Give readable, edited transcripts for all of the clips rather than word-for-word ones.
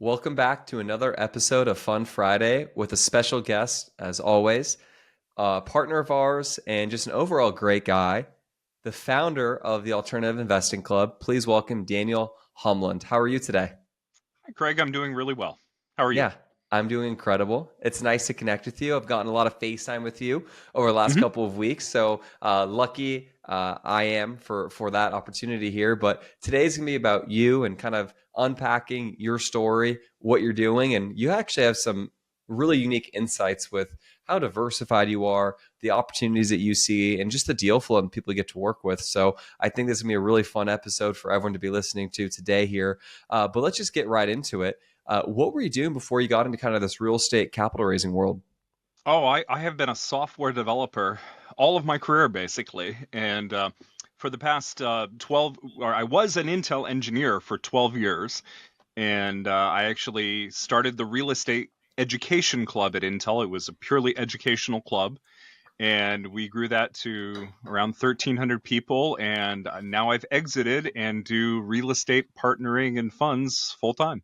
Welcome back to another episode of Fun Friday with a special guest, as always, a partner of ours and just an overall great guy, the founder of the Alternative Investing Club. Please welcome Daniel Holmlund. How are you today? Hi, Craig. I'm doing really well. How are you? Yeah, I'm doing incredible. It's nice to connect with you. I've gotten a lot of FaceTime with you over the last hmm couple of weeks, so lucky I am for that opportunity here. But today's gonna be about you and kind of unpacking your story, what you're doing, and you actually have some really unique insights with how diversified you are, the opportunities that you see, and just the deal flow and people you get to work with. So I think this is gonna be a really fun episode for everyone to be listening to today here. But let's just get right into it. What were you doing before you got into kind of this real estate capital raising world? I have been a software developer all of my career, basically. And for the past 12, or I was an Intel engineer for 12 years. And I actually started the real estate education club at Intel. It was a purely educational club. And we grew that to around 1,300 people. And now I've exited and do real estate partnering and funds full time.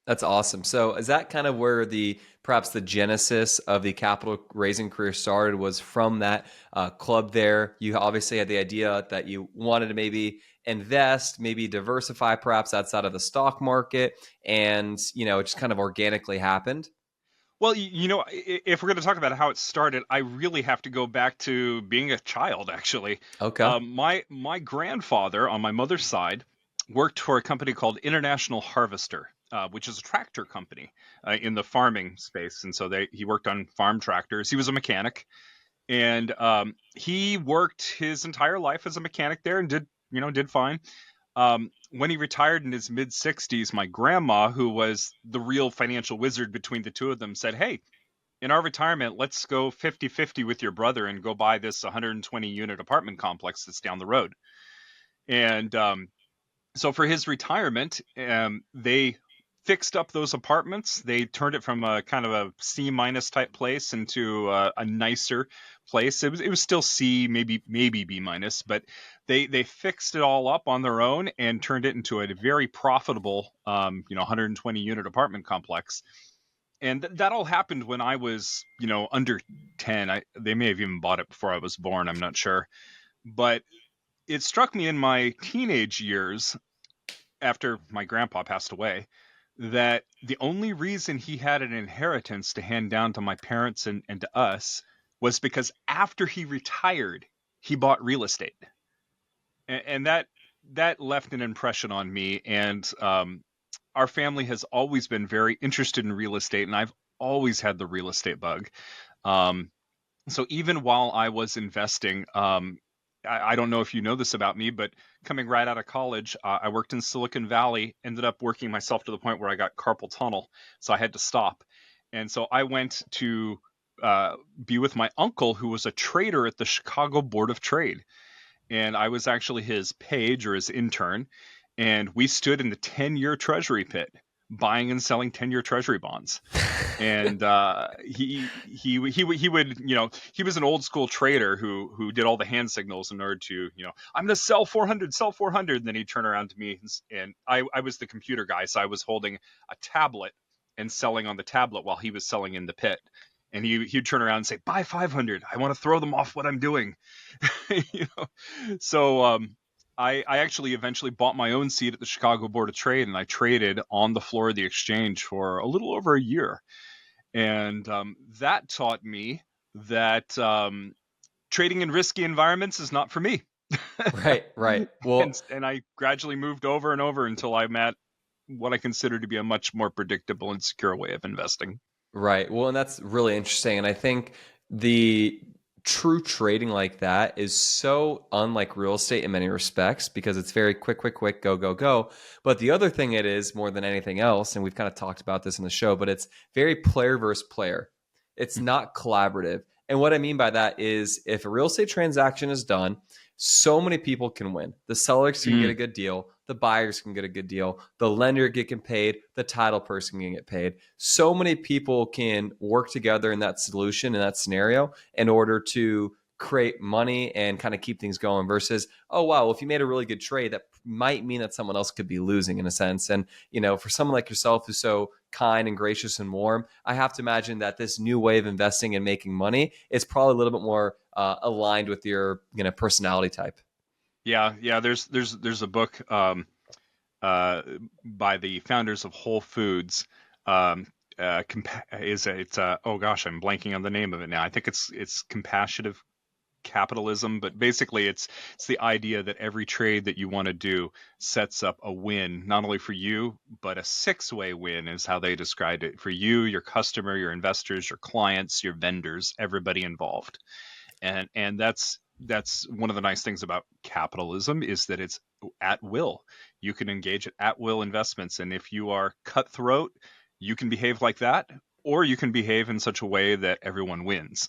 That's awesome. So is that kind of where the perhaps the genesis of the capital raising career started was from that club there? You obviously had the idea that you wanted to maybe invest, maybe diversify perhaps outside of the stock market, and it just kind of organically happened. Well, if we're going to talk about how it started, I really have to go back to being a child. Actually, Okay. my grandfather on my mother's side worked for a company called International Harvester, which is a tractor company in the farming space, and so he worked on farm tractors. He was a mechanic, and he worked his entire life as a mechanic there and did fine. When he retired in his mid 60s, my grandma, who was the real financial wizard between the two of them, said, "Hey, in our retirement, let's go 50-50 with your brother and go buy this 120 unit apartment complex that's down the road." And so for his retirement, they fixed up those apartments. They turned it from a kind of a C minus type place into a nicer place. It was still C, maybe B minus, but they fixed it all up on their own and turned it into a very profitable 120 unit apartment complex. And that all happened when I was under 10. They may have even bought it before I was born. I'm not sure, but it struck me in my teenage years after my grandpa passed away that the only reason he had an inheritance to hand down to my parents and to us was because after he retired, he bought real estate. And that left an impression on me. And our family has always been very interested in real estate, and I've always had the real estate bug. Um, so even while I was investing, I don't know if you know this about me, but coming right out of college, I worked in Silicon Valley, ended up working myself to the point where I got carpal tunnel. So I had to stop. And so I went to be with my uncle, who was a trader at the Chicago Board of Trade. And I was actually his page or his intern. And we stood in the 10-year treasury pit buying and selling 10-year treasury bonds. And he would he was an old school trader who did all the hand signals in order to I'm going to sell 400, sell 400. And then he'd turn around to me and I was the computer guy, so I was holding a tablet and selling on the tablet while he was selling in the pit. And he'd turn around and say, "Buy 500. I want to throw them off what I'm doing." you know so I actually eventually bought my own seat at the Chicago Board of Trade, and I traded on the floor of the exchange for a little over a year. And that taught me that trading in risky environments is not for me. Right, right. Well, And I gradually moved over and over until I'm at what I consider to be a much more predictable and secure way of investing. right. Well, and that's really interesting. And I think the true trading like that is so unlike real estate in many respects because it's very quick, quick, quick, go, go, go. But the other thing it is more than anything else, and we've kind of talked about this in the show, but it's very player versus player. It's not collaborative. And what I mean by that is if a real estate transaction is done, so many people can win. The sellers can get a Mm, good deal. The buyers can get a good deal. The lender getting paid. The title person can get paid. So many people can work together in that solution, in that scenario, in order to create money and kind of keep things going versus, oh, wow, well, if you made a really good trade, that might mean that someone else could be losing in a sense. And, for someone like yourself who's so kind and gracious and warm. I have to imagine that this new way of investing and making money is probably a little bit more aligned with your personality type. Yeah. There's a book by the founders of Whole Foods. Oh gosh, I'm blanking on the name of it now. I think it's compassionate capitalism, but basically it's the idea that every trade that you want to do sets up a win, not only for you, but a six-way win is how they described it, for you, your customer, your investors, your clients, your vendors, everybody involved. And that's one of the nice things about capitalism, is that it's at will. You can engage at will investments, and if you are cutthroat, you can behave like that, or you can behave in such a way that everyone wins.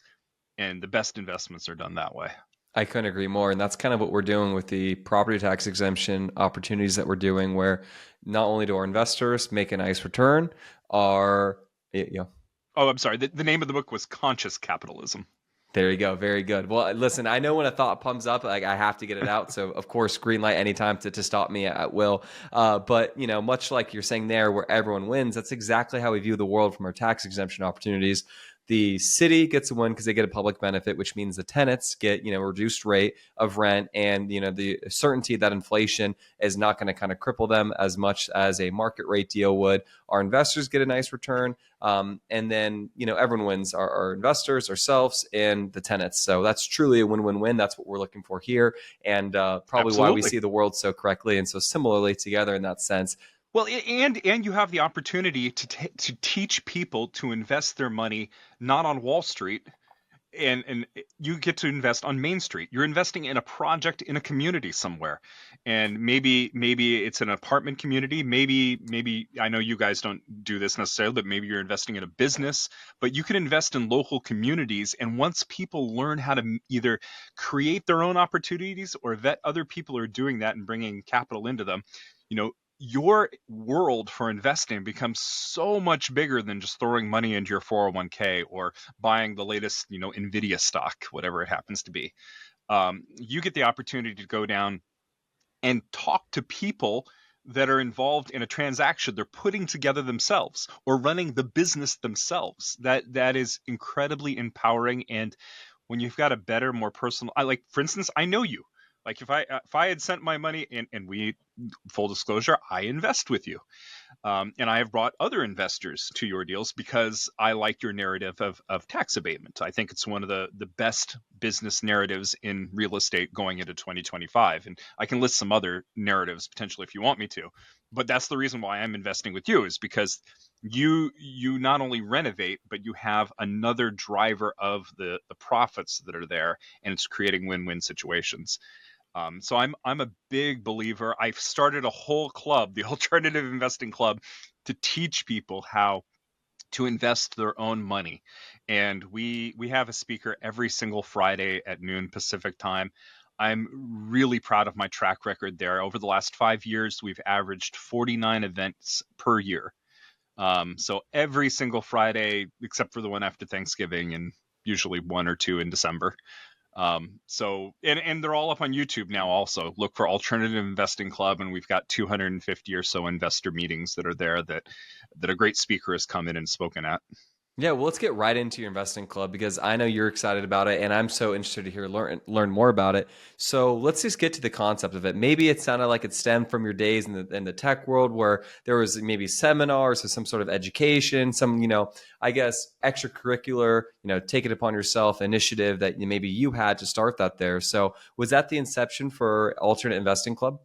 And the best investments are done that way. I couldn't agree more. And that's kind of what we're doing with the property tax exemption opportunities that we're doing, where not only do our investors make a nice return, our, Oh, I'm sorry. The name of the book was Conscious Capitalism. there you go. Very good. Well, listen, I know when a thought comes up, like I have to get it out. So of course, green light anytime to stop me at will. But much like you're saying there, where everyone wins, that's exactly how we view the world from our tax exemption opportunities. The city gets a win because they get a public benefit, which means the tenants get, a reduced rate of rent, and, the certainty that inflation is not going to kind of cripple them as much as a market rate deal would. Our investors get a nice return. And then, everyone wins, our investors, ourselves, and the tenants. So that's truly a win-win-win. That's what we're looking for here. And probably Absolutely. why we see the world so correctly and so similarly together in that sense. Well, and you have the opportunity to teach people to invest their money not on Wall Street, and you get to invest on Main Street. You're investing in a project in a community somewhere, and maybe it's an apartment community. Maybe I know you guys don't do this necessarily, but maybe you're investing in a business. But you can invest in local communities, and once people learn how to either create their own opportunities or vet other people who are doing that and bringing capital into them, your world for investing becomes so much bigger than just throwing money into your 401k or buying the latest, Nvidia stock, whatever it happens to be. You get the opportunity to go down and talk to people that are involved in a transaction they're putting together themselves or running the business themselves. That is incredibly empowering. And when you've got a better, more personal, for instance, I know you. Like if I had sent my money, and we, full disclosure, I invest with you. And I have brought other investors to your deals because I like your narrative of tax abatement. I think it's one of the best business narratives in real estate going into 2025. And I can list some other narratives potentially if you want me to. But that's the reason why I'm investing with you, is because you not only renovate, but you have another driver of the profits that are there, and it's creating win-win situations. So I'm a big believer. I've started a whole club, the Alternative Investing Club, to teach people how to invest their own money. And we have a speaker every single Friday at noon Pacific time. I'm really proud of my track record there. Over the last 5 years, we've averaged 49 events per year. So every single Friday, except for the one after Thanksgiving, and usually one or two in December. And they're all up on YouTube now also. Look for Alternative Investing Club, and we've got 250 or so investor meetings that are there that a great speaker has come in and spoken at. Yeah, well, let's get right into your investing club, because I know you're excited about it, and I'm so interested to learn more about it. So let's just get to the concept of it. Maybe it sounded like it stemmed from your days in the tech world, where there was maybe seminars or some sort of education, some I guess extracurricular take it upon yourself initiative that maybe you had to start that there. So was that the inception for Alternate Investing Club?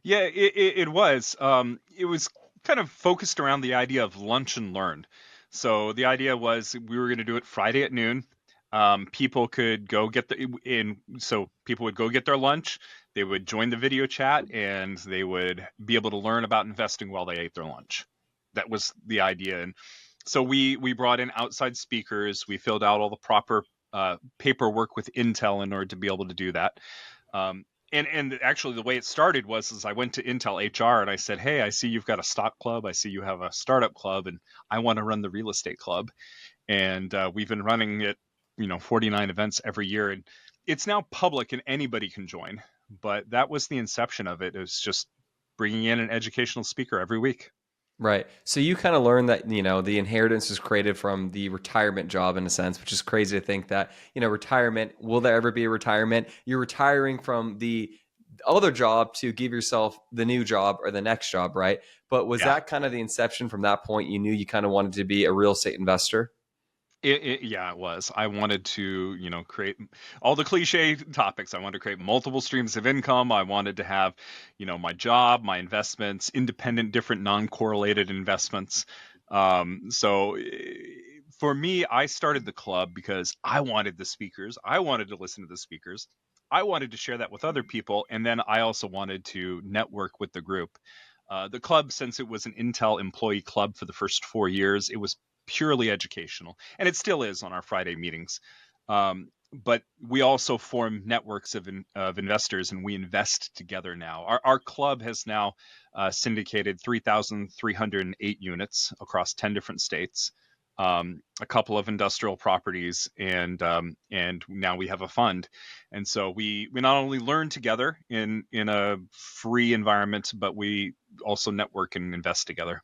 Yeah, it was. It was kind of focused around the idea of lunch and learn. So the idea was we were going to do it Friday at noon. People could go get so people would go get their lunch. They would join the video chat, and they would be able to learn about investing while they ate their lunch. That was the idea. And so we brought in outside speakers. We filled out all the proper paperwork with Intel in order to be able to do that. And actually, the way it started was I went to Intel HR and I said, "Hey, I see you've got a stock club. I see you have a startup club, and I want to run the real estate club." And we've been running it, 49 events every year, and it's now public and anybody can join. But that was the inception of it. It was just bringing in an educational speaker every week. Right. So you kind of learned that, the inheritance is created from the retirement job in a sense, which is crazy to think that, retirement, will there ever be a retirement? You're retiring from the other job to give yourself the new job or the next job, right? But was Yeah. that kind of the inception from that point? You knew you kind of wanted to be a real estate investor? Yeah, it was. I wanted to, create all the cliche topics. I wanted to create multiple streams of income. I wanted to have, my job, my investments, independent, different, non-correlated investments. So for me, I started the club because I wanted the speakers. I wanted to listen to the speakers. I wanted to share that with other people. And then I also wanted to network with the group. The club, since it was an Intel employee club for the first 4 years, it was purely educational, and it still is on our Friday meetings. But we also form networks of investors, and we invest together now. Our club has now syndicated 3,308 units across 10 different states, a couple of industrial properties, and now we have a fund. And so we not only learn together in a free environment, but we also network and invest together.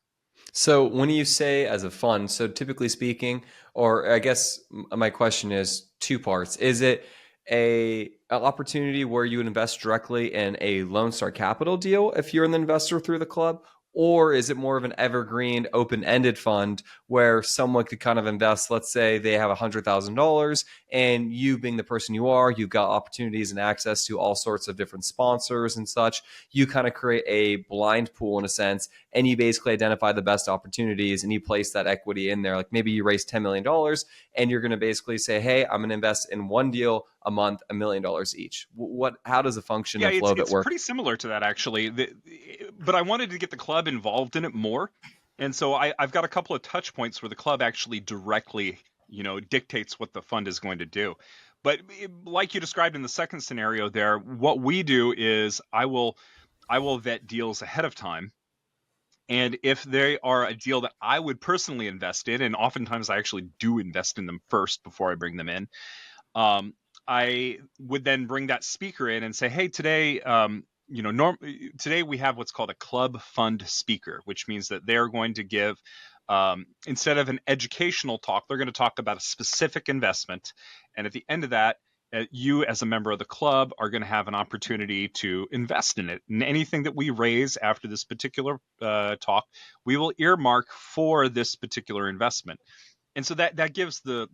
So when you say as a fund, so typically speaking, or I guess my question is two parts. Is it an opportunity where you would invest directly in a Lone Star Capital deal if you're an investor through the club? Or is it more of an evergreen, open-ended fund where someone could kind of invest, let's say they have $100,000 and you being the person you are, you've got opportunities and access to all sorts of different sponsors and such. You kind of create a blind pool in a sense, and you basically identify the best opportunities and you place that equity in there. Like maybe you raise $10 million and you're going to basically say, hey, I'm going to invest in one deal a month, $1 million each. How does the function Yeah, and flow of it it's work? pretty similar to that actually. But I wanted to get the club involved in it more, and so I've got a couple of touch points where the club actually directly, dictates what the fund is going to do. But like you described in the second scenario, there, what we do is I will vet deals ahead of time. And if they are a deal that I would personally invest in, and oftentimes I actually do invest in them first before I bring them in, um, I would then bring that speaker in and say, "Hey, today, today we have what's called a club fund speaker, which means that they're going to give, instead of an educational talk, they're going to talk about a specific investment, and at the end of that." You, as a member of the club, are going to have an opportunity to invest in it. And anything that we raise after this particular talk, we will earmark for this particular investment. And so that gives the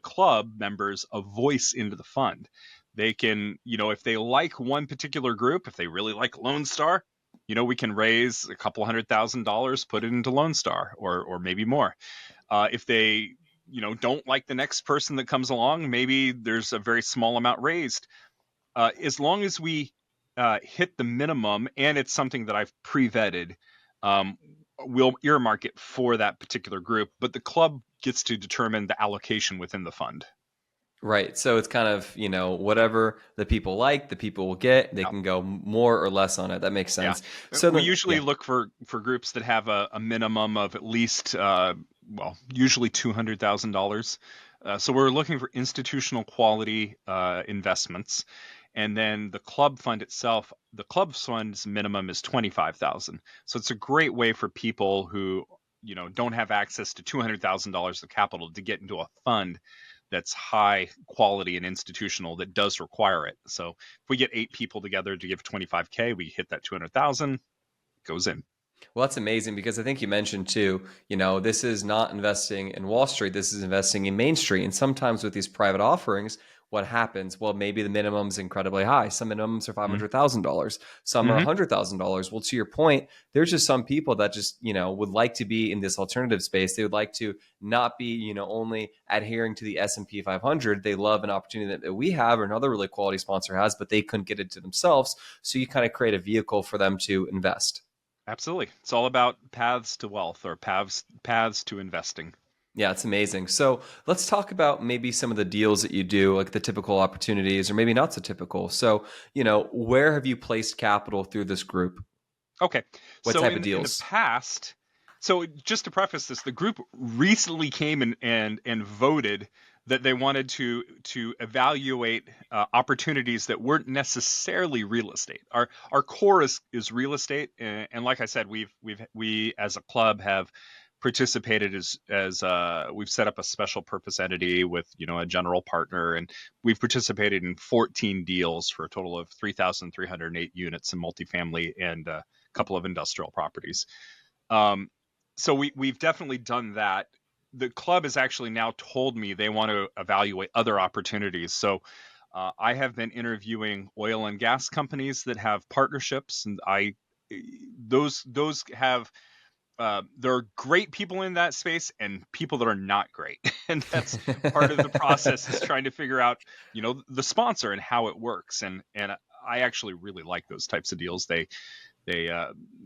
club members a voice into the fund. They can, if they like one particular group, if they really like Lone Star, we can raise a couple $100,000, put it into Lone Star, or maybe more. If they don't like the next person that comes along, maybe there's a very small amount raised. As long as we hit the minimum and it's something that I've pre-vetted, um, we'll earmark it for that particular group, but the club gets to determine the allocation within the fund. Right. So it's kind of, whatever the people like, the people will get. They Yeah. can go more or less on it. That makes Yeah. sense. So We then, usually yeah. look for groups that have a minimum of at least, usually $200,000. So we're looking for institutional quality investments. And then the club fund itself, the club fund's minimum is 25,000. So it's a great way for people who, don't have access to $200,000 of capital to get into a fund that's high quality and institutional that does require it. So if we get 8 people together to give 25K, we hit that 200,000, goes in. Well, that's amazing because I think you mentioned too, this is not investing in Wall Street. This is investing in Main Street. And sometimes with these private offerings, what happens? Well, maybe the minimum is incredibly high. Some minimums are $500,000. Some are Mm-hmm. $100,000. Well, to your point, there's just some people that just, would like to be in this alternative space. They would like to not be, only adhering to the S&P 500. They love an opportunity that we have or another really quality sponsor has, but they couldn't get it to themselves. So you kind of create a vehicle for them to invest. Absolutely. It's all about paths to wealth, or paths to investing. Yeah, it's amazing. So let's talk about maybe some of the deals that you do, like the typical opportunities, or maybe not so typical. So, where have you placed capital through this group? Okay. What So type of in the deals? past, so just to preface this, the group recently came and voted that they wanted to evaluate opportunities that weren't necessarily real estate. Our core is real estate, and like I said, we as a club have participated as we've set up a special purpose entity with a general partner, and we've participated in 14 deals for a total of 3,308 units in multifamily and a couple of industrial properties. So we've definitely done that. The club has actually now told me they want to evaluate other opportunities. So I have been interviewing oil and gas companies that have partnerships, and those have there are great people in that space and people that are not great, and that's part of the process is trying to figure out the sponsor and how it works. And I actually really like those types of deals. They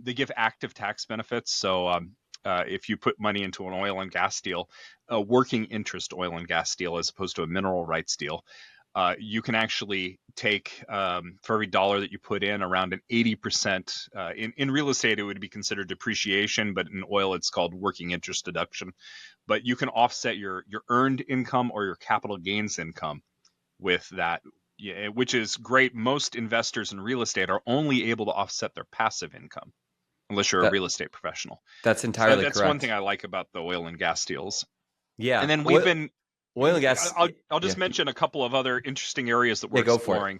give active tax benefits. So if you put money into an oil and gas deal, a working interest oil and gas deal, as opposed to a mineral rights deal, you can actually take for every dollar that you put in around an 80%. In real estate, it would be considered depreciation, but in oil, it's called working interest deduction. But you can offset your earned income or your capital gains income with that, which is great. Most investors in real estate are only able to offset their passive income, unless you're a real estate professional. That's So entirely that's correct. one thing I like about the oil and gas deals. Yeah. And then we've been oil and gas. I'll just mention a couple of other interesting areas that we're go for it. exploring.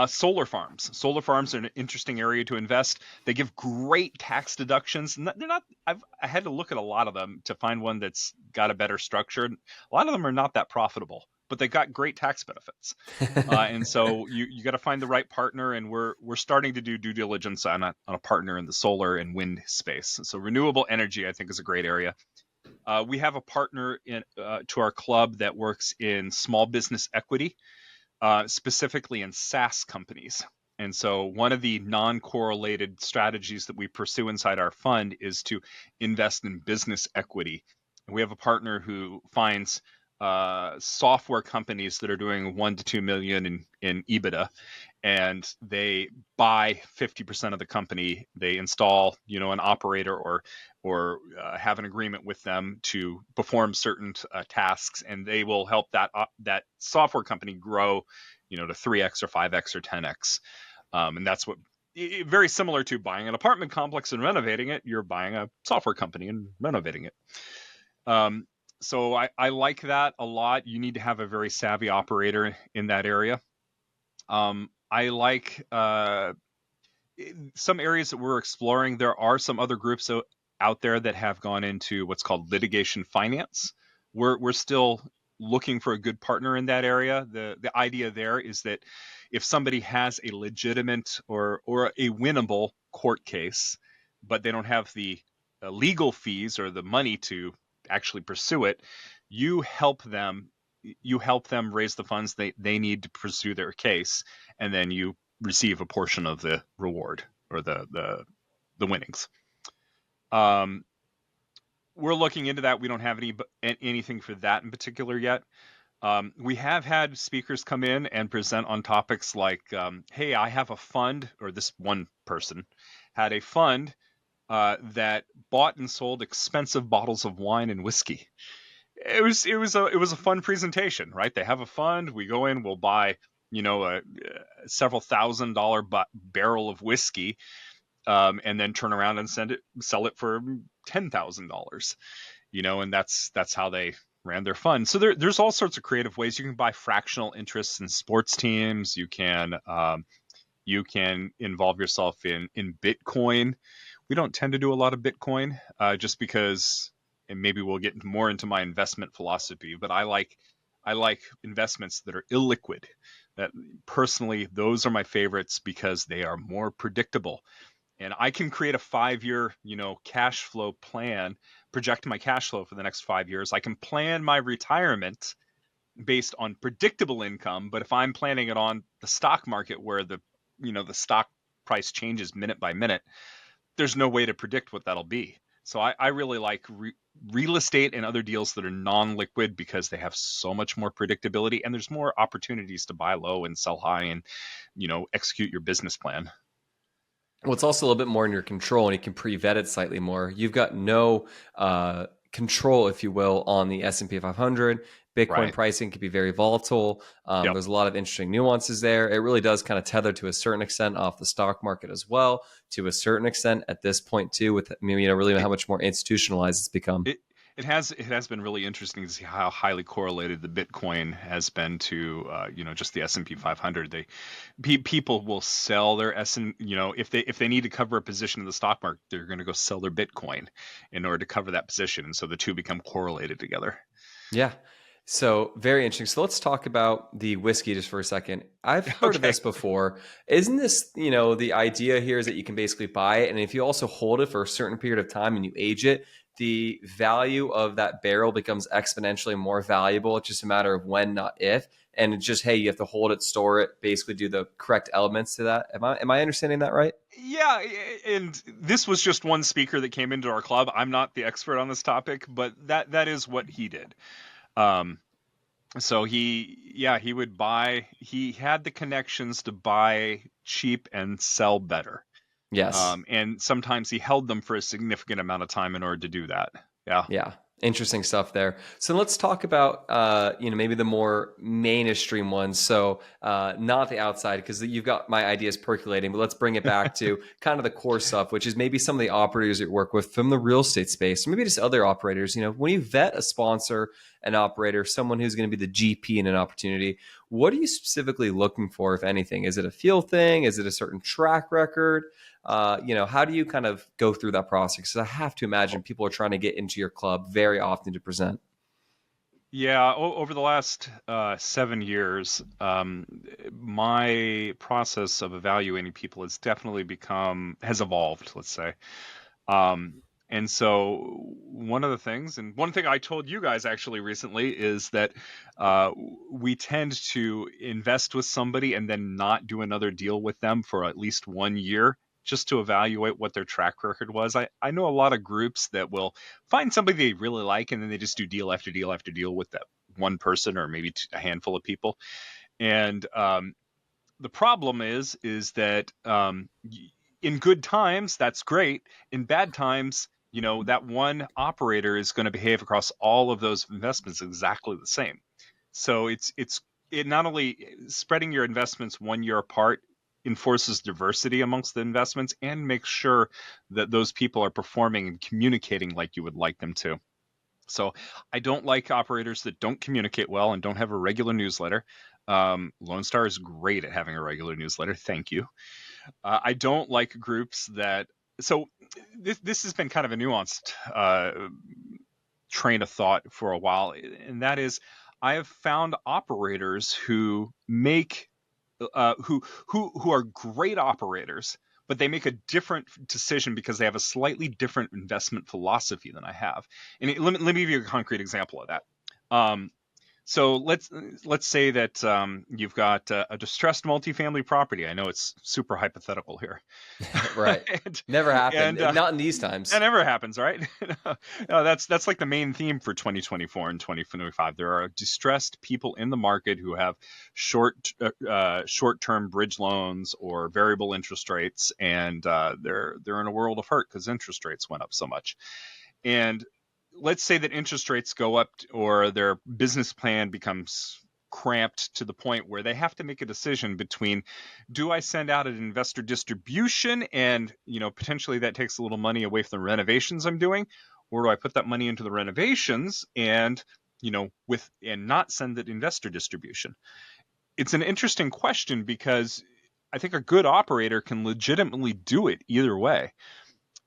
Solar farms. Solar farms are an interesting area to invest. They give great tax deductions. They're not. I had to look at a lot of them to find one that's got a better structure. A lot of them are not that profitable, but they got great tax benefits. And so you got to find the right partner. And we're starting to do due diligence on a partner in the solar and wind space. So renewable energy, I think, is a great area. We have a partner to our club that works in small business equity, specifically in SaaS companies. And so one of the non-correlated strategies that we pursue inside our fund is to invest in business equity. We have a partner who finds software companies that are doing 1 to 2 million in EBITDA, and they buy 50% of the company. They install, an operator or have an agreement with them to perform certain tasks, and they will help that software company grow, to 3x or 5x or 10x. And that's what very similar to buying an apartment complex and renovating it. You're buying a software company and renovating it. So I like that a lot. You need to have a very savvy operator in that area. I like some areas that we're exploring. There are some other groups out there that have gone into what's called litigation finance. We're still looking for a good partner in that area. The idea there is that if somebody has a legitimate or a winnable court case, but they don't have the legal fees or the money to actually pursue it, you help them raise the funds they need to pursue their case, and then you receive a portion of the reward or the winnings. We're looking into that. We don't have anything for that in particular yet. We have had speakers come in and present on topics like, hey, I have a fund, or this one person had a fund that bought and sold expensive bottles of wine and whiskey. It was a fun presentation, right? They have a fund. We go in, we'll buy, a several $1,000 barrel of whiskey, and then turn around and sell it for $10,000, and that's how they ran their fund. So there's all sorts of creative ways. You can buy fractional interests in sports teams. You can involve yourself in Bitcoin. We don't tend to do a lot of Bitcoin, just because, and maybe we'll get more into my investment philosophy, but I like investments that are illiquid. That personally, those are my favorites because they are more predictable. And I can create a 5-year, cash flow plan, project my cash flow for the next 5 years. I can plan my retirement based on predictable income. But if I'm planning it on the stock market where the stock price changes minute by minute, there's no way to predict what that'll be. So I really like real estate and other deals that are non-liquid because they have so much more predictability, and there's more opportunities to buy low and sell high and, execute your business plan. Well, it's also a little bit more in your control, and you can pre-vet it slightly more. You've got no control, if you will, on the S&P 500. Bitcoin Right. pricing can be very volatile. Yep. There's a lot of interesting nuances there. It really does kind of tether to a certain extent off the stock market as well, to a certain extent at this point too, with really how much more institutionalized it's become. It has been really interesting to see how highly correlated the Bitcoin has been to just the S&P 500. People will sell their if they need to cover a position in the stock market, they're going to go sell their Bitcoin in order to cover that position, and so the two become correlated together. Yeah. So very interesting. So let's talk about the whiskey just for a second. I've heard of Okay. this before. Isn't this, the idea here is that you can basically buy it, and if you also hold it for a certain period of time and you age it, the value of that barrel becomes exponentially more valuable. It's just a matter of when, not if. And it's just, hey, you have to hold it, store it, basically do the correct elements to that. Am I understanding that right? Yeah, and this was just one speaker that came into our club. I'm not the expert on this topic, but that is what he did. So he would buy. He had the connections to buy cheap and sell better. Yes. And sometimes he held them for a significant amount of time in order to do that. Yeah. Yeah. Interesting stuff there. So let's talk about, maybe the more mainstream ones. So not the outside, because you've got my ideas percolating, but let's bring it back to kind of the core stuff, which is maybe some of the operators that you work with from the real estate space, or maybe just other operators. When you vet a sponsor, an operator, someone who's going to be the GP in an opportunity, what are you specifically looking for, if anything? Is it a feel thing? Is it a certain track record? How do you kind of go through that process? Because I have to imagine people are trying to get into your club very often to present. Yeah, over the last 7 years, my process of evaluating people has evolved, let's say. And so one thing I told you guys actually recently is that we tend to invest with somebody and then not do another deal with them for at least 1 year, just to evaluate what their track record was. I know a lot of groups that will find somebody they really like, and then they just do deal after deal after deal with that one person, or maybe a handful of people. And the problem is that in good times, that's great. In bad times, that one operator is going to behave across all of those investments exactly the same. So it not only spreading your investments 1 year apart enforces diversity amongst the investments, and makes sure that those people are performing and communicating like you would like them to. So I don't like operators that don't communicate well and don't have a regular newsletter. Lone Star is great at having a regular newsletter. Thank you. I don't like groups that. So this has been kind of a nuanced train of thought for a while, and that is, I have found operators who make who are great operators, but they make a different decision because they have a slightly different investment philosophy than I have. And let me give you a concrete example of that. So let's say that you've got a distressed multifamily property. I know it's super hypothetical here. Right. and, Never happened. and Not in these that times. never happens, right? No, that's like the main theme for 2024 and 2025. There are distressed people in the market who have short-term bridge loans or variable interest rates, and they're in a world of hurt because interest rates went up so much. And let's say that interest rates go up, or their business plan becomes cramped to the point where they have to make a decision between, do I send out an investor distribution, and potentially that takes a little money away from the renovations I'm doing, or do I put that money into the renovations and not send that investor distribution? It's an interesting question, because I think a good operator can legitimately do it either way.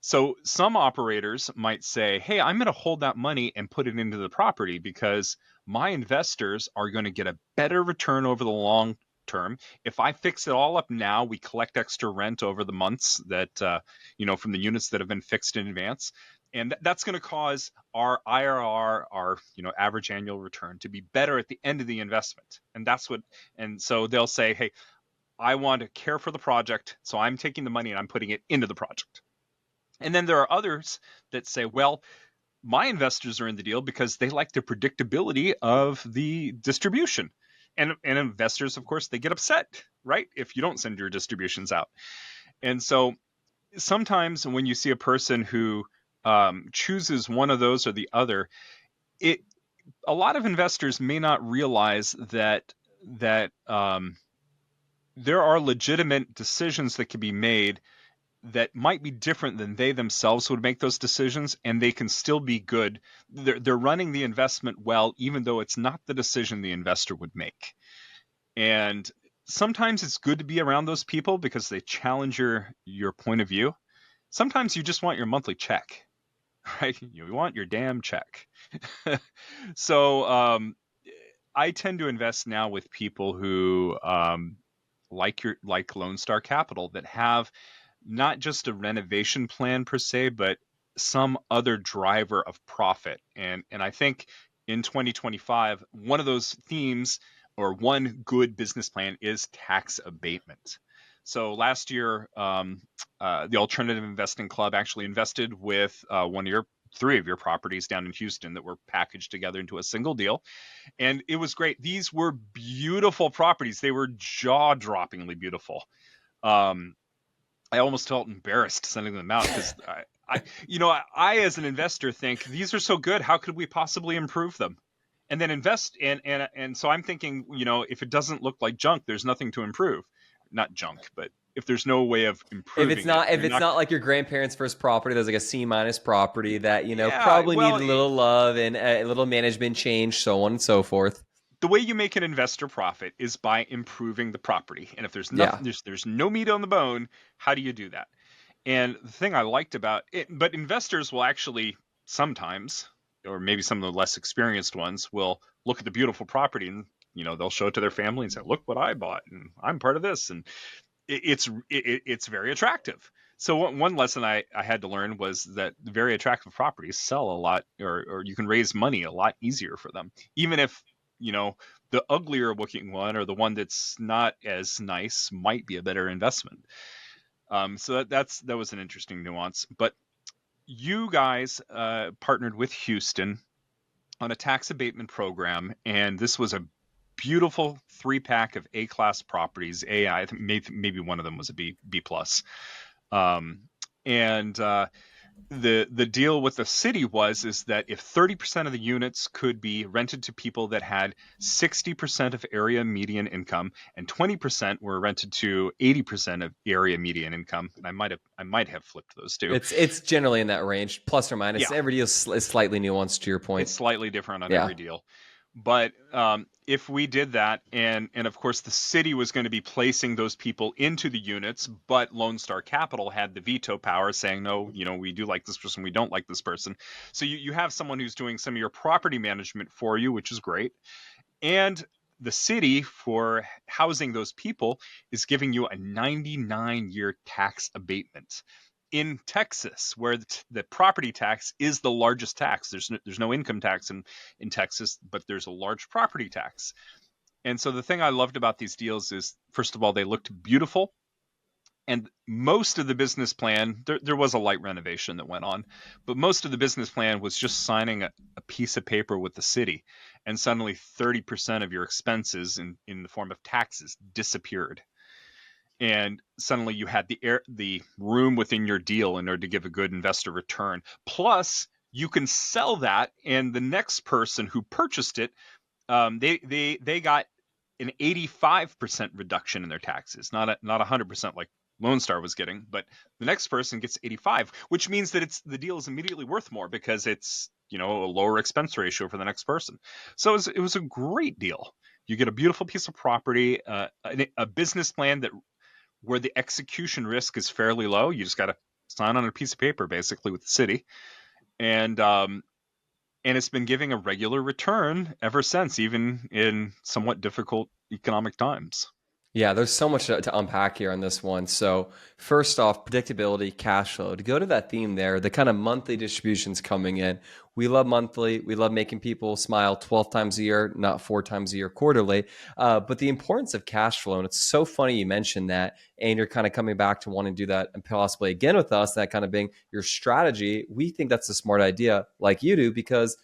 So some operators might say, hey, I'm going to hold that money and put it into the property because my investors are going to get a better return over the long term. If I fix it all up now, we collect extra rent over the months that, from the units that have been fixed in advance. And that's going to cause our IRR, our average annual return, to be better at the end of the investment. And so they'll say, hey, I want to care for the project, so I'm taking the money and I'm putting it into the project. And then there are others that say, well, my investors are in the deal because they like the predictability of the distribution. And investors, of course, they get upset, right, if you don't send your distributions out. And so sometimes when you see a person who chooses one of those or the other, it a lot of investors may not realize that there are legitimate decisions that can be made that might be different than they themselves would make those decisions, and they can still be good. They're running the investment well, even though it's not the decision the investor would make. And sometimes it's good to be around those people because they challenge your point of view. Sometimes you just want your monthly check, right? You want your damn check. So I tend to invest now with people who like Lone Star Capital, that have not just a renovation plan per se, but some other driver of profit. And I think in 2025, one of those themes, or one good business plan, is tax abatement. So last year, the Alternative Investing Club actually invested with three of your properties down in Houston that were packaged together into a single deal. And it was great. These were beautiful properties. They were jaw-droppingly beautiful. I almost felt embarrassed sending them out because I as an investor think these are so good. How could we possibly improve them? And then invest and so I'm thinking, if it doesn't look like junk, there's nothing to improve. Not junk, but if there's no way of improving if it's not like your grandparents' first property, there's like a C- property that yeah, probably well, needed a little love and a little management change, so on and so forth. the way you make an investor profit is by improving the property. And if there's Yeah. nothing, there's no meat on the bone, how do you do that? And the thing I liked about it, but investors will actually sometimes, or maybe some of the less experienced ones, will look at the beautiful property and they'll show it to their family and say, "Look what I bought, and I'm part of this," and it's very attractive. So one lesson I had to learn was that very attractive properties sell a lot, or you can raise money a lot easier for them, even if the uglier looking one, or the one that's not as nice, might be a better investment. So that was an interesting nuance. But you guys partnered with Houston on a tax abatement program, and this was a beautiful 3-pack of A-class properties. I think maybe one of them was a B plus. And the deal with the city is that if 30% of the units could be rented to people that had 60% of area median income, and 20% were rented to 80% of area median income, and I might have flipped those two. It's generally in that range, plus or minus. Yeah, Every deal is slightly nuanced, to your point. it's slightly different on every deal. But if we did that, and of course the city was going to be placing those people into the units, but Lone Star Capital had the veto power, saying, no, we do like this person, we don't like this person. So you have someone who's doing some of your property management for you, which is great. And the city, for housing those people, is giving you a 99-year tax abatement. In Texas, where the property tax is the largest tax, there's no income tax in Texas, but there's a large property tax. And so the thing I loved about these deals is, first of all, they looked beautiful. And most of the business plan, there was a light renovation that went on, but most of the business plan was just signing a piece of paper with the city. And suddenly 30% of your expenses in the form of taxes disappeared. And suddenly you had the room within your deal in order to give a good investor return. Plus, you can sell that, and the next person who purchased it, they got an 85% reduction in their taxes, not 100% like Lone Star was getting, but the next person gets 85, which means that the deal is immediately worth more because it's a lower expense ratio for the next person. So it was a great deal. You get a beautiful piece of property, a business plan where the execution risk is fairly low. You just got to sign on a piece of paper, basically, with the city, and it's been giving a regular return ever since, even in somewhat difficult economic times. Yeah, there's so much to unpack here on this one. So first off, predictability, cash flow. To go to that theme there, the kind of monthly distributions coming in. We love monthly. We love making people smile 12 times a year, not 4 times a year quarterly. But the importance of cash flow, and it's so funny you mentioned that, and you're kind of coming back to wanting to do that and possibly again with us, that kind of being your strategy. We think that's a smart idea, like you do, because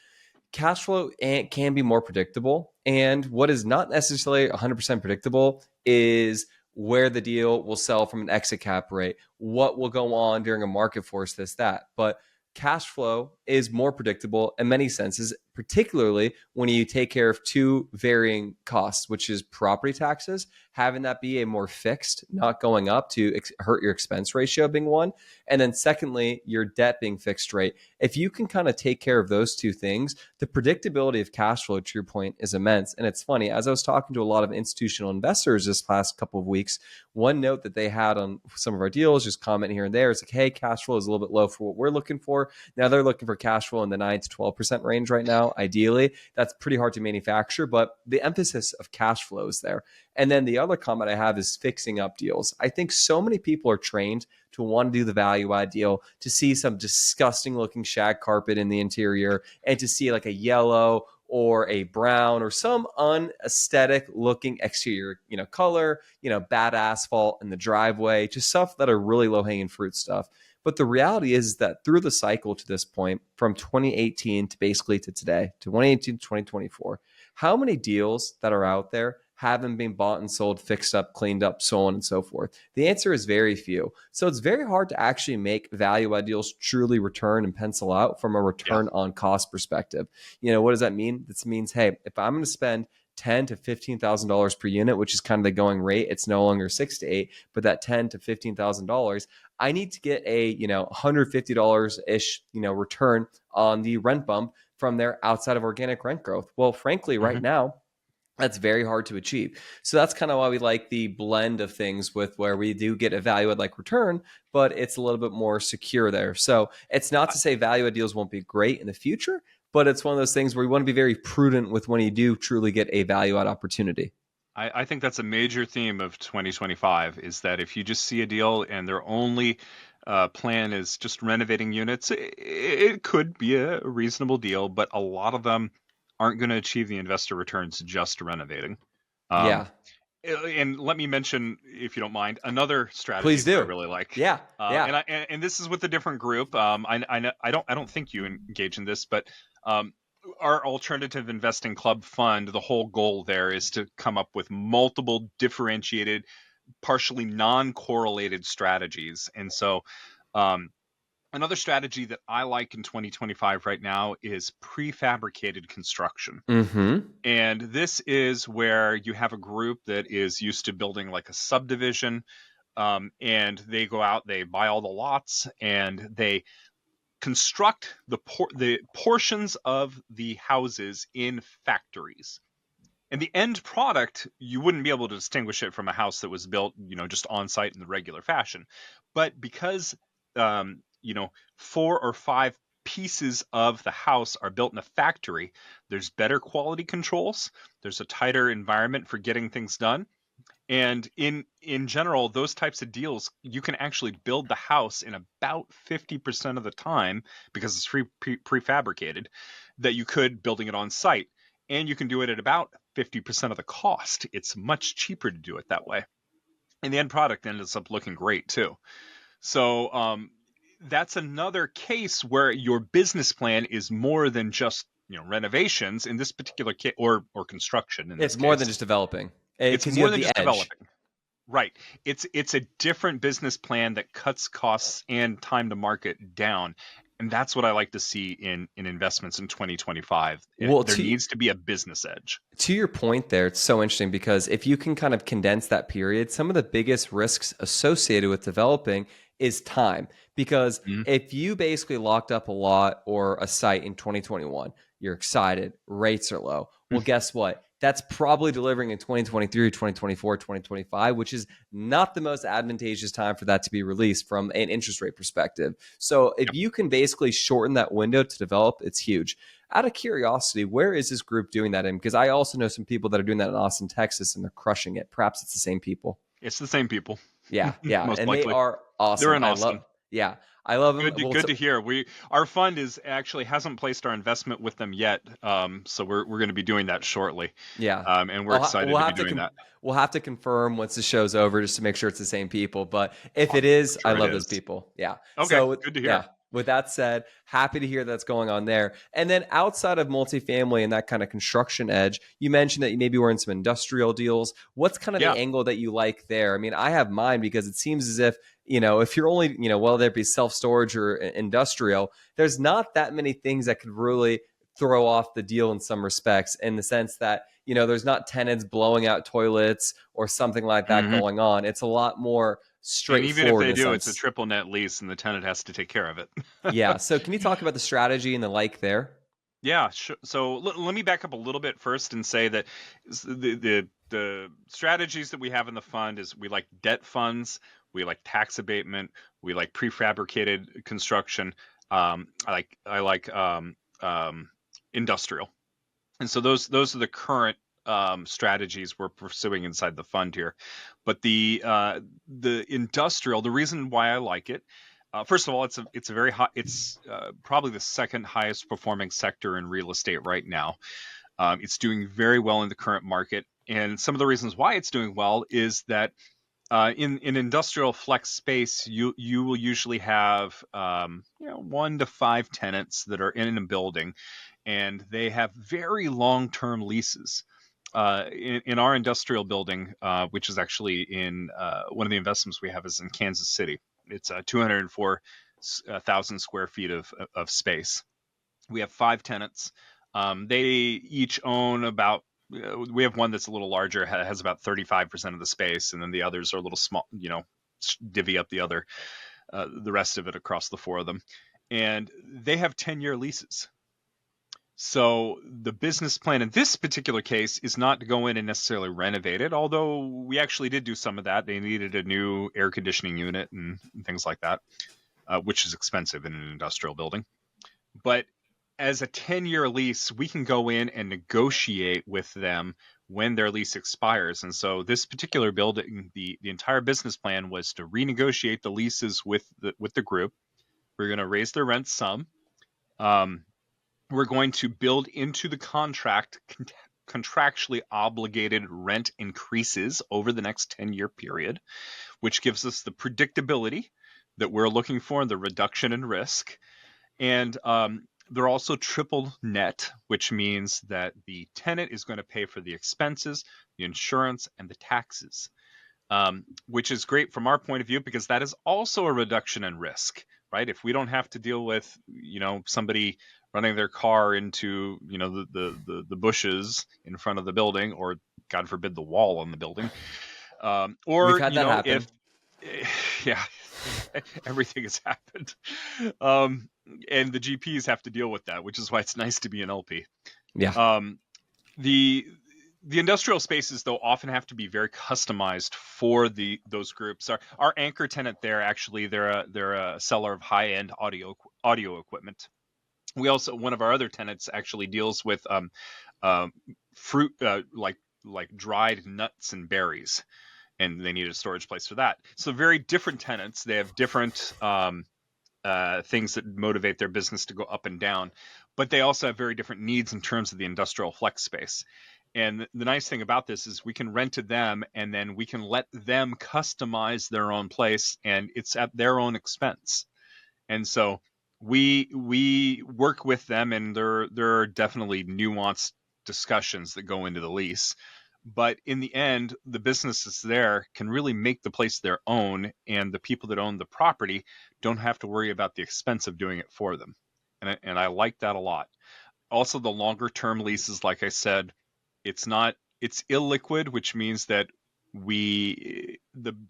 cash flow can be more predictable. And what is not necessarily 100% predictable is where the deal will sell from an exit cap rate, what will go on during a market force, that. But cash flow is more predictable in many senses, particularly when you take care of two varying costs, which is property taxes, having that be a more fixed, not going up to hurt your expense ratio being one. And then secondly, your debt being fixed rate. If you can kind of take care of those two things, the predictability of cash flow, to your point, is immense. And it's funny, as I was talking to a lot of institutional investors this past couple of weeks, one note that they had on some of our deals, just comment here and there, is like, hey, cash flow is a little bit low for what we're looking for. Now they're looking for cash flow in the 9 to 12% range right now. Ideally, that's pretty hard to manufacture, but the emphasis of cash flow is there. And then the other comment I have is fixing up deals. I think so many people are trained to want to do the value add deal, to see some disgusting looking shag carpet in the interior, and to see like a yellow or a brown or some unaesthetic looking exterior, color, bad asphalt in the driveway, just stuff that are really low hanging fruit stuff. But the reality is that through the cycle to this point, from 2018 to basically to today, to 2018 to 2024, how many deals that are out there haven't been bought and sold, fixed up, cleaned up, so on and so forth? The answer is very few. So it's very hard to actually make value add deals truly return and pencil out from a return on cost perspective. What does that mean? This means, hey, if I'm going to spend $10,000 to $15,000 per unit, which is kind of the going rate, it's no longer 6 to 8, but that $10,000 to $15,000, I need to get a $150 ish return on the rent bump from there outside of organic rent growth. Well, frankly, right now, that's very hard to achieve. So that's kind of why we like the blend of things with where we do get a value add like return, but it's a little bit more secure there. So it's not to say value add deals won't be great in the future, but it's one of those things where you want to be very prudent with when you do truly get a value add opportunity. I think that's a major theme of 2025, is that if you just see a deal and their only plan is just renovating units, it could be a reasonable deal, but a lot of them aren't going to achieve the investor returns just renovating. Yeah. And let me mention, if you don't mind, another strategy Please do. that I really like. Yeah. And this is with a different group. I don't think you engage in this, but our alternative investing club fund, the whole goal there is to come up with multiple differentiated, partially non-correlated strategies. And so another strategy that I like in 2025 right now is prefabricated construction. Mm-hmm. And this is where you have a group that is used to building like a subdivision, and they go out, they buy all the lots, and they construct the portions of the houses in factories. And the end product, you wouldn't be able to distinguish it from a house that was built, just on site in the regular fashion. But because 4 or 5 pieces of the house are built in a factory, there's better quality controls, there's a tighter environment for getting things done. And in general, those types of deals, you can actually build the house in about 50% of the time, because it's prefabricated, that you could building it on site. And you can do it at about 50% of the cost. It's much cheaper to do it that way. And the end product ends up looking great too. So that's another case where your business plan is more than just renovations in this particular case, or construction. It's more than just developing. It's more than just developing. Right. It's a different business plan that cuts costs and time to market down. And that's what I like to see in investments in 2025. There needs to be a business edge. To your point there, it's so interesting because if you can kind of condense that period, some of the biggest risks associated with developing is time. Because if you basically locked up a lot or a site in 2021, you're excited, rates are low. Well, guess what? That's probably delivering in 2023, 2024, 2025, which is not the most advantageous time for that to be released from an interest rate perspective. So if you can basically shorten that window to develop, it's huge. Out of curiosity, where is this group doing that in? Because I also know some people that are doing that in Austin, Texas, and they're crushing it. Perhaps it's the same people. It's the same people. Yeah. Most and likely. They are awesome. They're in Austin. I love them. Good to hear. Our fund actually hasn't placed our investment with them yet, so we're going to be doing that shortly. Yeah, and we're excited to be doing that. We'll have to confirm once the show's over just to make sure it's the same people. But if it is, I love those people. Yeah. Okay. Good to hear. Yeah. With that said, happy to hear that's going on there. And then outside of multifamily and that kind of construction edge, you mentioned that you maybe were in some industrial deals. What's kind of the Yeah. angle that you like there? I mean, I have mine because it seems as if, if you're only, whether it be self-storage or industrial, there's not that many things that could really throw off the deal in some respects, in the sense that, there's not tenants blowing out toilets or something like that Mhm. going on. It's a lot more And even if straightforward they in a do, it's a sense. triple net lease and the tenant has to take care of it. Yeah. So can you talk about the strategy and the like there? Yeah, so let me back up a little bit first and say that the strategies that we have in the fund is we like debt funds, we like tax abatement, we like prefabricated construction. I like industrial, and so those are the current strategies we're pursuing inside the fund here. But the industrial, the reason why I like it, first of all, it's a very high. It's probably the second highest performing sector in real estate right now. It's doing very well in the current market, and some of the reasons why it's doing well is that in industrial flex space, you will usually have 1 to 5 tenants that are in a building, and they have very long term leases. In our industrial building, which is actually in one of the investments we have is in Kansas City. It's 204,000 square feet of space. We have 5 tenants. They each own about. We have one that's a little larger, has about 35% of the space, and then the others are a little small. Divvy up the rest of it across the 4 of them, and they have 10-year leases. So the business plan in this particular case is not to go in and necessarily renovate it, although we actually did do some of that. They needed a new air conditioning unit and things like that, which is expensive in an industrial building. But as a 10-year lease, we can go in and negotiate with them when their lease expires. And so this particular building, the entire business plan was to renegotiate the leases with the group. We're going to raise their rent some. We're going to build into the contract contractually obligated rent increases over the next 10-year period, which gives us the predictability that we're looking for and the reduction in risk. And they're also triple net, which means that the tenant is going to pay for the expenses, the insurance, and the taxes, which is great from our point of view because that is also a reduction in risk, right? If we don't have to deal with, somebody running their car into, the bushes in front of the building, or God forbid the wall on the building, We've or had that happen. yeah, everything has happened. And the GPs have to deal with that, which is why it's nice to be an LP. Yeah. The industrial spaces, though, often have to be very customized for those groups. Our anchor tenant there, actually, they're a seller of high-end audio equipment. We also, one of our other tenants actually deals with fruit, like dried nuts and berries, and they need a storage place for that. So very different tenants. They have different things that motivate their business to go up and down, but they also have very different needs in terms of the industrial flex space. And the nice thing about this is we can rent to them, and then we can let them customize their own place, and it's at their own expense. And so we work with them, and there are definitely nuanced discussions that go into the lease. But in the end, the businesses there can really make the place their own, and the people that own the property don't have to worry about the expense of doing it for them. And I like that a lot. Also, the longer term leases, like I said, it's illiquid, which means that the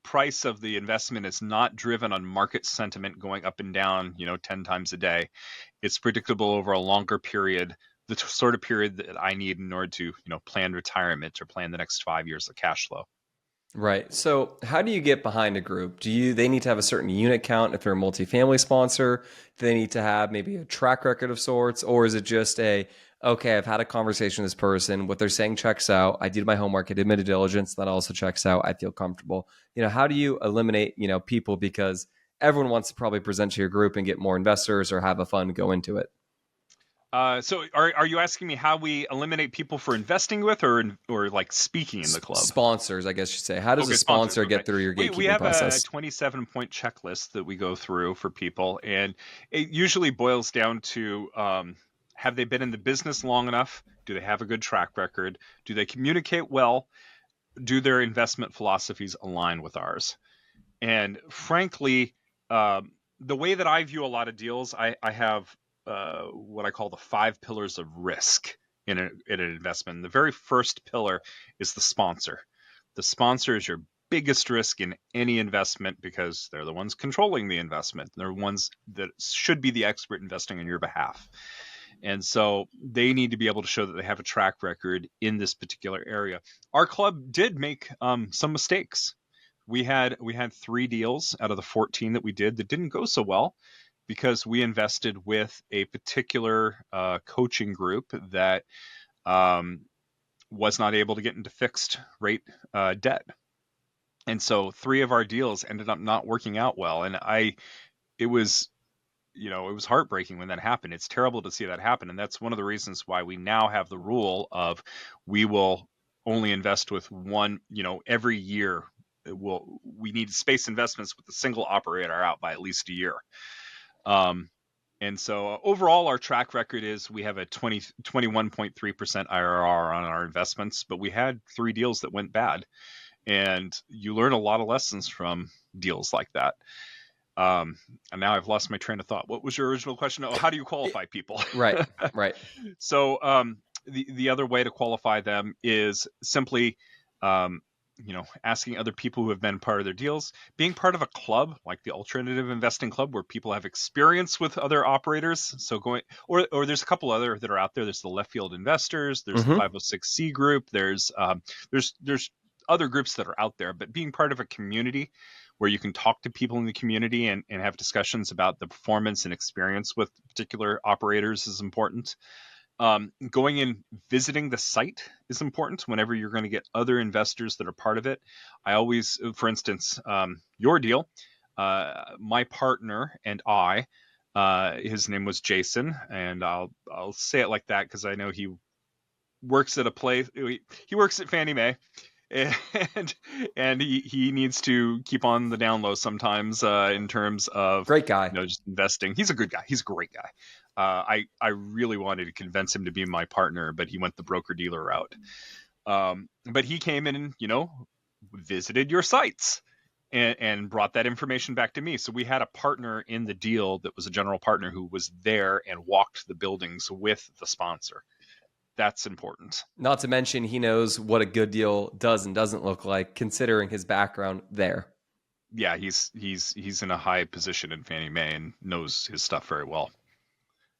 price of the investment is not driven on market sentiment going up and down, 10 times a day. It's predictable over a longer period, the sort of period that I need in order to, plan retirement or plan the next 5 years of cash flow. Right. So how do you get behind a group? They need to have a certain unit count if they're a multifamily sponsor? Do they need to have maybe a track record of sorts? Or is it just okay, I've had a conversation with this person, what they're saying checks out. I did my homework, I did my due diligence, that also checks out. I feel comfortable. How do you eliminate, people, because everyone wants to probably present to your group and get more investors or have a fund go into it? So are you asking me how we eliminate people for investing with, or like speaking in the club? Sponsors, I guess you say. How does a Okay, sponsors. sponsor Okay, get through your we gatekeeping have a process? 27-point checklist that we go through for people, and it usually boils down to have they been in the business long enough? Do they have a good track record? Do they communicate well? Do their investment philosophies align with ours? And frankly, the way that I view a lot of deals, I have what I call the 5 pillars of risk in an investment. And the very first pillar is the sponsor. The sponsor is your biggest risk in any investment because they're the ones controlling the investment. They're the ones that should be the expert investing on your behalf. And so they need to be able to show that they have a track record in this particular area. Our club did make some mistakes. We had 3 deals out of the 14 that we did that didn't go so well because we invested with a particular coaching group that was not able to get into fixed rate debt. And so 3 of our deals ended up not working out well. And it was, it was heartbreaking when that happened. It's terrible to see that happen. And that's one of the reasons why we now have the rule of we will only invest with one, every year. We need space investments with a single operator out by at least a year. And so overall, our track record is we have a 21.3% IRR on our investments, but we had 3 deals that went bad. And you learn a lot of lessons from deals like that. And now I've lost my train of thought. What was your original question? Oh, how do you qualify people? Right, right. So the other way to qualify them is simply asking other people who have been part of their deals, being part of a club like the alternative investing club where people have experience with other operators. So or there's a couple other that are out there. There's the left field investors, there's the 506C group, there's other groups that are out there, but being part of a community where you can talk to people in the community and have discussions about the performance and experience with particular operators is important. Going and visiting the site is important whenever you're going to get other investors that are part of it. I always, for instance, your deal, my partner and I, his name was Jason, and I'll say it like that because I know he works at a place. He works at Fannie Mae. And he needs to keep on the down low sometimes in terms of Great guy. just investing. He's a good guy. He's a great guy. I really wanted to convince him to be my partner, but he went the broker dealer route. But he came in and visited your sites and brought that information back to me. So we had a partner in the deal that was a general partner who was there and walked the buildings with the sponsor. That's important. Not to mention, he knows what a good deal does and doesn't look like, considering his background there. Yeah, he's in a high position in Fannie Mae and knows his stuff very well.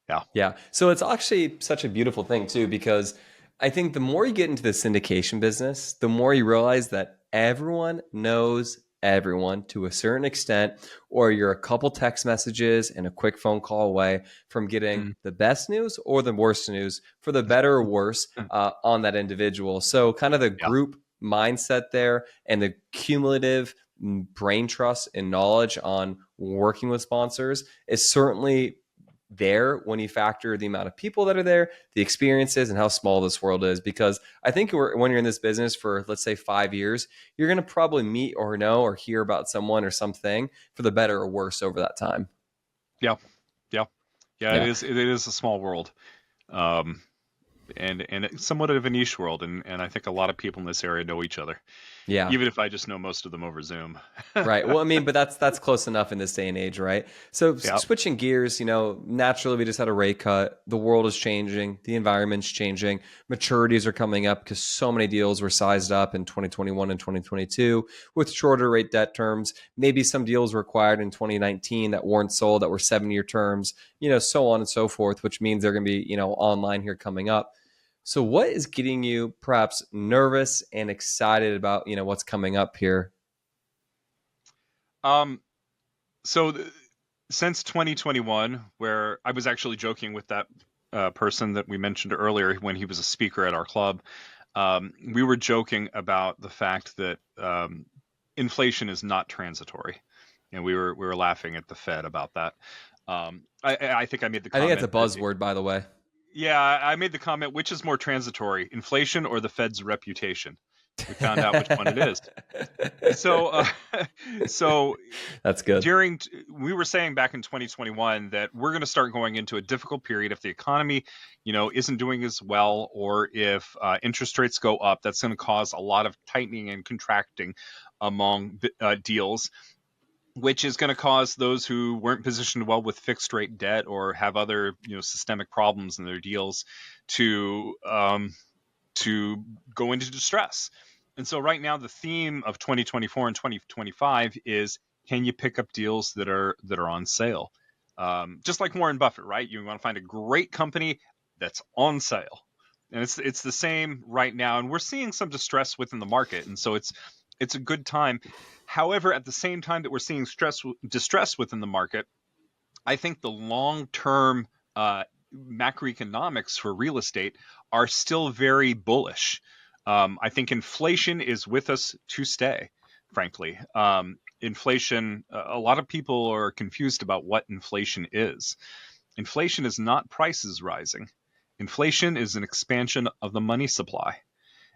Yeah. Yeah. So it's actually such a beautiful thing too, because I think the more you get into the syndication business, the more you realize that everyone knows everyone to a certain extent, or you're a couple text messages and a quick phone call away from getting the best news or the worst news, for the better or worse, on that individual. So kind of the group mindset there and the cumulative brain trust and knowledge on working with sponsors is certainly there when you factor the amount of people that are there, the experiences, and how small this world is. Because I think when you're in this business for, let's say, 5 years, you're going to probably meet or know or hear about someone or something for the better or worse over that time. Yeah. It is a small world. And it's somewhat of a niche world, and I think a lot of people in this area know each other. Yeah. Even if I just know most of them over Zoom. Right. Well, I mean, but that's close enough in this day and age, right? So switching gears, naturally we just had a rate cut. The world is changing. The environment's changing. Maturities are coming up because so many deals were sized up in 2021 and 2022 with shorter rate debt terms. Maybe some deals were acquired in 2019 that weren't sold, that were 7-year terms, so on and so forth, which means they're going to be, online here coming up. So what is getting you perhaps nervous and excited about, what's coming up here? Since 2021, where I was actually joking with that person that we mentioned earlier when he was a speaker at our club, we were joking about the fact that inflation is not transitory, and we were laughing at the Fed about that. I think I made the comment. I think that's a buzzword, by the way. Yeah, I made the comment, which is more transitory, inflation or the Fed's reputation? We found out which one it is. So, so That's good. we were saying back in 2021 that we're going to start going into a difficult period if the economy, isn't doing as well, or if interest rates go up. That's going to cause a lot of tightening and contracting among deals, which is going to cause those who weren't positioned well with fixed rate debt or have other systemic problems in their deals to go into distress. And so right now the theme of 2024 and 2025 is, can you pick up deals that are on sale? Just like Warren Buffett, right? You want to find a great company that's on sale. And it's the same right now, and we're seeing some distress within the market, and so it's a good time. However, at the same time that we're seeing distress within the market, I think the long-term macroeconomics for real estate are still very bullish. I think inflation is with us to stay, frankly. Inflation, a lot of people are confused about what inflation is. Inflation is not prices rising. Inflation is an expansion of the money supply.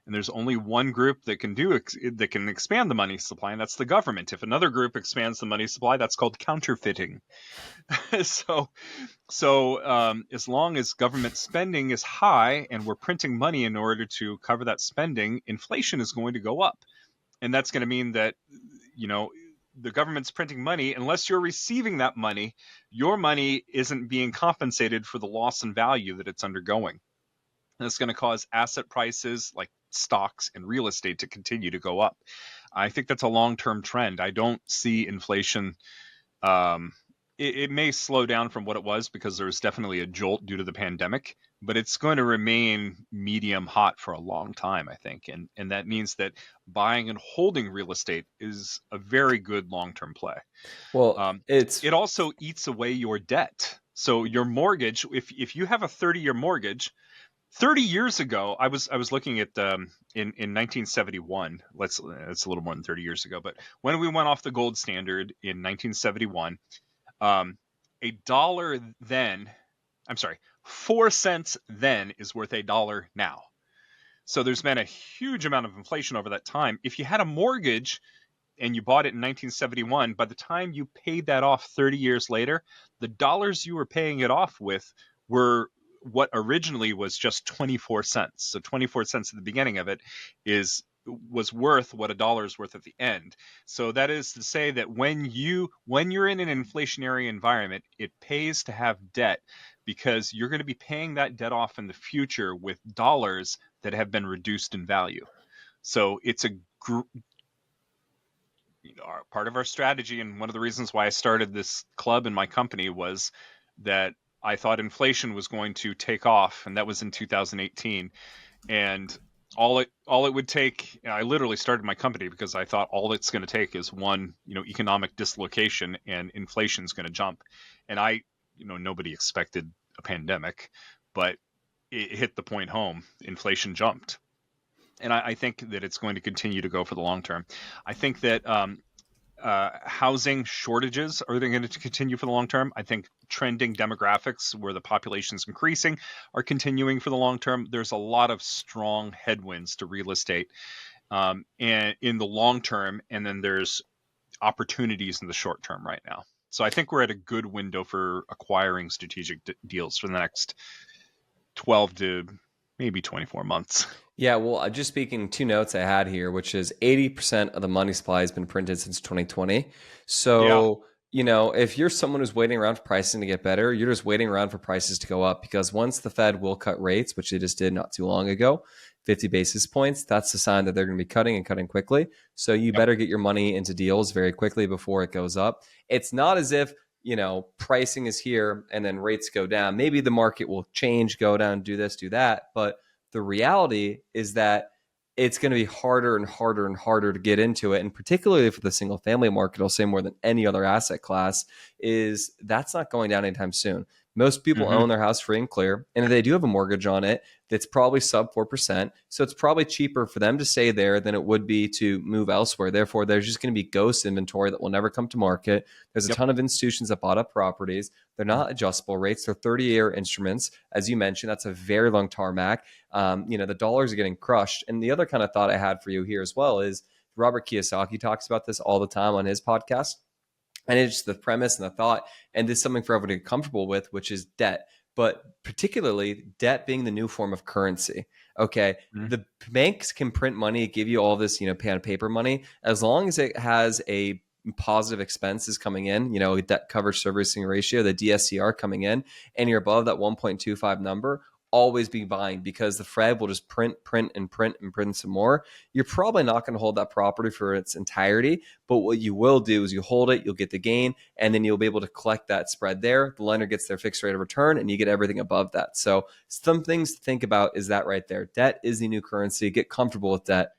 And there's only one group that can expand the money supply, and that's the government. If another group expands the money supply, that's called counterfeiting. so as long as government spending is high and we're printing money in order to cover that spending, inflation is going to go up. And that's going to mean that, the government's printing money. Unless you're receiving that money, your money isn't being compensated for the loss in value that it's undergoing. And it's going to cause asset prices like stocks and real estate to continue to go up. I think that's a long-term trend. I don't see inflation. It may slow down from what it was because there's definitely a jolt due to the pandemic, but it's going to remain medium hot for a long time, I think. And that means that buying and holding real estate is a very good long-term play. Well, it also eats away your debt. So your mortgage, if you have a 30-year mortgage, 30 years ago, I was looking at in 1971. It's a little more than 30 years ago, but when we went off the gold standard in 1971, a dollar then, I'm sorry, 4 cents then is worth a dollar now. So there's been a huge amount of inflation over that time. If you had a mortgage and you bought it in 1971, by the time you paid that off 30 years later, the dollars you were paying it off with were what originally was just 24 cents. So 24 cents at the beginning of it was worth what a dollar is worth at the end. So that is to say that when you're in an inflationary environment, it pays to have debt because you're going to be paying that debt off in the future with dollars that have been reduced in value. So it's part of our strategy, and one of the reasons why I started this club in my company was that I thought inflation was going to take off, and that was in 2018. And all it would take, I literally started my company because I thought all it's going to take is one, economic dislocation and inflation is going to jump. And nobody expected a pandemic, but it hit the point home. Inflation jumped. And I think that it's going to continue to go for the long term. I think that housing shortages are going to continue for the long term. I think trending demographics where the population is increasing are continuing for the long term. There's a lot of strong headwinds to real estate and in the long term, and then there's opportunities in the short term right now. So I think we're at a good window for acquiring strategic deals for the next 12 to maybe 24 months. Yeah, well, just speaking, two notes I had here, which is 80% of the money supply has been printed since 2020. So, if you're someone who's waiting around for pricing to get better, you're just waiting around for prices to go up, because once the Fed will cut rates, which they just did not too long ago, 50 basis points, that's the sign that they're going to be cutting and cutting quickly. So you better get your money into deals very quickly before it goes up. It's not as if, pricing is here and then rates go down. Maybe the market will change, go down, do this, do that. But the reality is that it's going to be harder and harder and harder to get into it. And particularly for the single family market, I'll say more than any other asset class, is that's not going down anytime soon. Most people Mm-hmm. own their house free and clear, and if they do have a mortgage on it, that's probably sub 4%. So it's probably cheaper for them to stay there than it would be to move elsewhere. Therefore, there's just going to be ghost inventory that will never come to market. There's a Yep. ton of institutions that bought up properties. They're not adjustable rates. They're 30-year instruments. As you mentioned, that's a very long tarmac. The dollars are getting crushed. And the other kind of thought I had for you here as well is Robert Kiyosaki talks about this all the time on his podcast. And it's just the premise and the thought, and this is something for everyone to get comfortable with, which is debt, but particularly debt being the new form of currency. Okay, Mm-hmm. the banks can print money, give you all this, pen and paper money, as long as it has a positive expenses coming in, debt coverage servicing ratio, the DSCR coming in, and you're above that 1.25 number. Always be buying, because the Fed will just print some more. You're probably not going to hold that property for its entirety, but what you will do is you hold it, you'll get the gain, and then you'll be able to collect that spread there. The lender gets their fixed rate of return, and you get everything above that. So some things to think about is that right there. Debt is the new currency. Get comfortable with debt.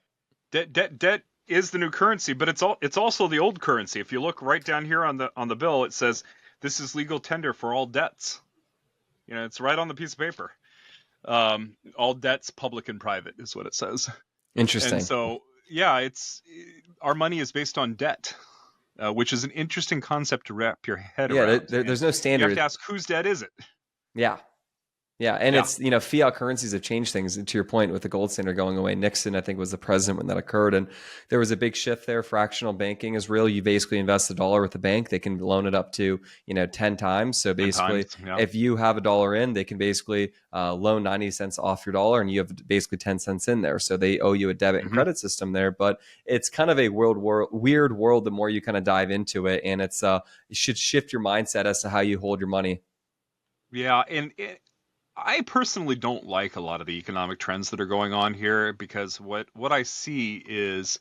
Debt is the new currency, but it's also the old currency. If you look right down here on the bill, it says this is legal tender for all debts. It's right on the piece of paper. All debts, public and private, is what it says. Interesting. And so, yeah, our money is based on debt, which is an interesting concept to wrap your head around. There's no standard. You have to ask, whose debt is it? Yeah. Yeah, and it's, fiat currencies have changed things. To your point, with the gold standard going away, Nixon, I think, was the president when that occurred. And there was a big shift there. Fractional banking is real. You basically invest $1 with the bank. They can loan it up to, 10 times. So basically, if you have $1 in, they can basically loan 90 cents off your dollar, and you have basically 10 cents in there. So they owe you a debit and credit system there. But it's kind of a weird world the more you kind of dive into it. And it's you should shift your mindset as to how you hold your money. Yeah, and I personally don't like a lot of the economic trends that are going on here, because what I see is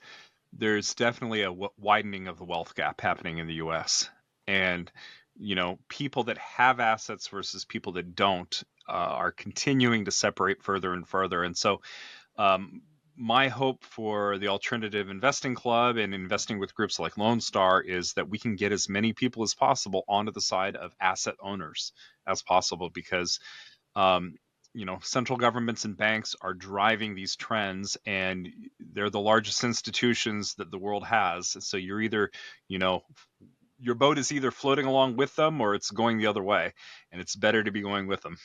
there's definitely a widening of the wealth gap happening in the U.S. And, people that have assets versus people that don't are continuing to separate further and further. And so my hope for the Alternative Investing Club and investing with groups like Lone Star is that we can get as many people as possible onto the side of asset owners as possible, because central governments and banks are driving these trends, and they're the largest institutions that the world has. So you're either, your boat is either floating along with them or it's going the other way, and it's better to be going with them.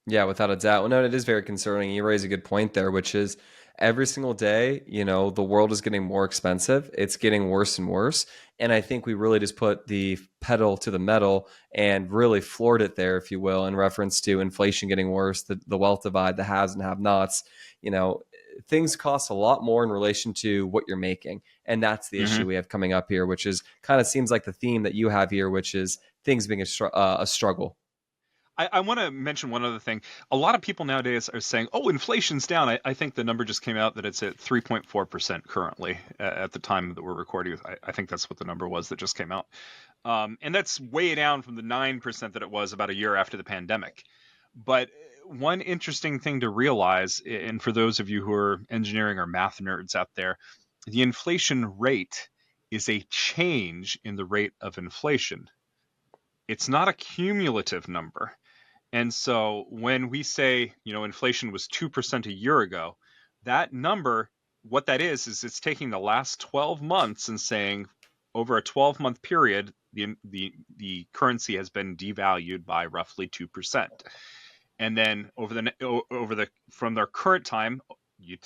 Yeah, without a doubt. Well, no, it is very concerning. You raise a good point there, which is every single day, the world is getting more expensive. It's getting worse and worse. And I think we really just put the pedal to the metal and really floored it there, if you will, in reference to inflation getting worse, the wealth divide, the haves and have nots. Things cost a lot more in relation to what you're making. And that's the issue we have coming up here, which is kind of seems like the theme that you have here, which is things being a struggle. I want to mention one other thing. A lot of people nowadays are saying, oh, inflation's down. I think the number just came out that it's at 3.4% currently at the time that we're recording. I think that's what the number was that just came out. And that's way down from the 9% that it was about a year after the pandemic. But one interesting thing to realize, and for those of you who are engineering or math nerds out there, the inflation rate is a change in the rate of inflation. It's not a cumulative number. And so when we say, inflation was 2% a year ago, that number, what that is it's taking the last 12 months and saying over a 12-month period, the currency has been devalued by roughly 2%. And then from their current time,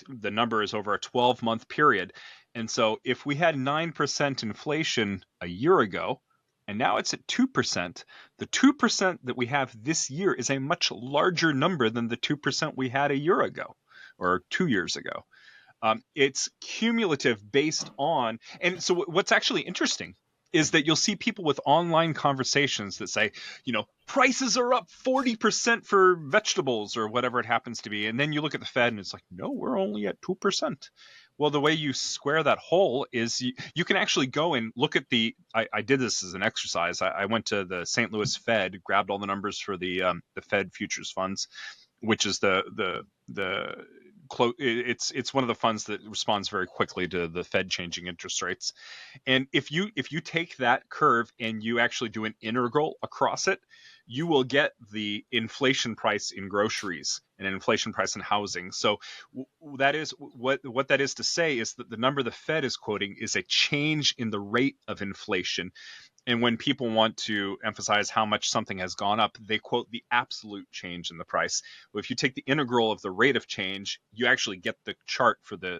the number is over a 12-month period. And so if we had 9% inflation a year ago, and now it's at 2%. The 2% that we have this year is a much larger number than the 2% we had a year ago or 2 years ago. It's cumulative based on, and so what's actually interesting is that you'll see people with online conversations that say, prices are up 40% for vegetables or whatever it happens to be. And then you look at the Fed and it's like, no, we're only at 2%. Well, the way you square that hole is you can actually go and look at I did this as an exercise. I went to the St. Louis Fed, grabbed all the numbers for the Fed futures funds, which is it's one of the funds that responds very quickly to the Fed changing interest rates. And if you take that curve and you actually do an integral across it, you will get the inflation price in groceries and an inflation price in housing. So that is what that is to say is that the number the Fed is quoting is a change in the rate of inflation. And when people want to emphasize how much something has gone up, they quote the absolute change in the price. Well, if you take the integral of the rate of change, you actually get the chart for the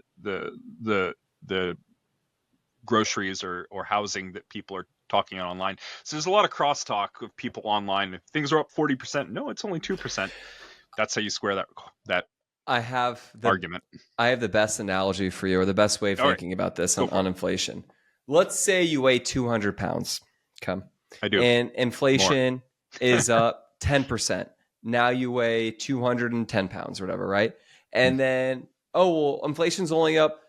groceries or housing that people are talking online. So there's a lot of crosstalk of people online. If things are up 40%, no, it's only 2%. That's how you square that I have the argument. I have the best analogy for you, or the best way of All right, thinking about this go on for it. inflation. Let's say you weigh 200 pounds, okay, I do. and More. inflation is up 10%. Now you weigh 210 pounds or whatever, right? And then, oh, well, inflation's only up,